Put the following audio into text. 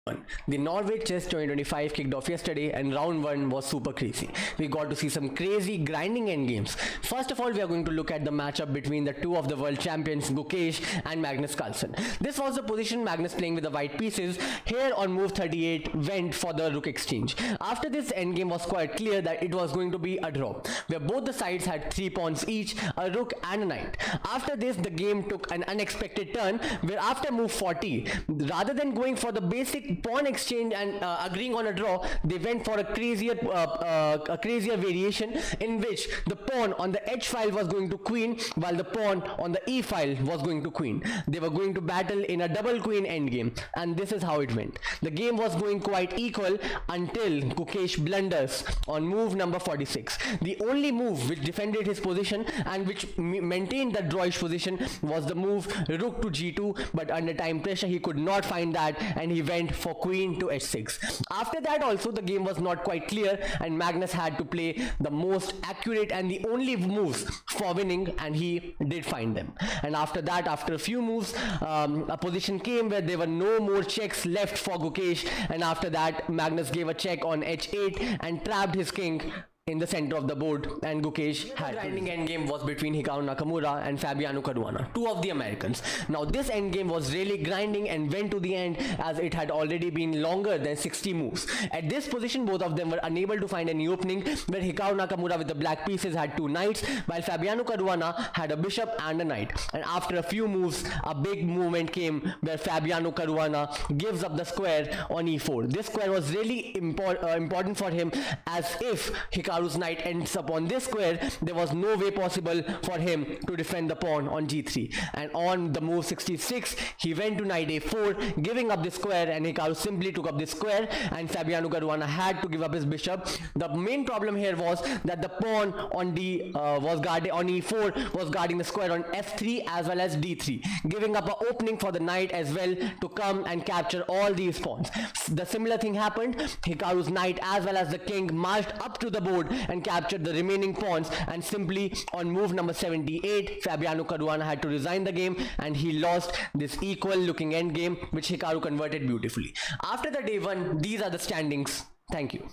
The Norway Chess 2025 kicked off yesterday and round 1 was super crazy. We got to see some crazy grinding endgames. First of all, we are going to look at the matchup between the two of the world champions Gukesh and Magnus Carlsen. This was the position Magnus playing with the white pieces. Here on move 38 went for the rook exchange. After this endgame was quite clear that it was going to be a draw, where both the sides had 3 pawns each, a rook and a knight. After this, the game took an unexpected turn, where after move 40, rather than going for the basic pawn exchange and agreeing on a draw, they went for a crazier variation in which the pawn on the h file was going to queen while the pawn on the e file was going to queen. They were going to battle in a double queen endgame, and this is how it went. The game was going quite equal until Gukesh blunders on move number 46. The only move which defended his position and which maintained the drawish position was the move rook to g2, but under time pressure he could not find that and he went for queen to h6. After that also the game was not quite clear and Magnus had to play the most accurate and the only moves for winning, and he did find them. And after that, after a few moves, a position came where there were no more checks left for Gukesh, and after that Magnus gave a check on h8 and trapped his king in the center of the board, and Gukesh had. The grinding endgame was between Hikaru Nakamura and Fabiano Caruana, two of the Americans. Now this endgame was really grinding and went to the end as it had already been longer than 60 moves. At this position, both of them were unable to find any opening, where Hikaru Nakamura with the black pieces had 2 knights, while Fabiano Caruana had a bishop and a knight. And after a few moves, a big movement came where Fabiano Caruana gives up the square on e4. This square was really important for him, as if Hikaru's knight ends up on this square, there was no way possible for him to defend the pawn on g3. And on the move 66, he went to knight a4, giving up the square, and Hikaru simply took up the square, and Fabiano Caruana had to give up his bishop. The main problem here was that the pawn on on e4 was guarding the square on f3 as well as d3, giving up an opening for the knight as well to come and capture all these pawns. The similar thing happened. Hikaru's knight as well as the king marched up to the board and captured the remaining pawns, and simply on move number 78, Fabiano Caruana had to resign the game and he lost this equal looking endgame which Hikaru converted beautifully. After the day 1, these are the standings. Thank you.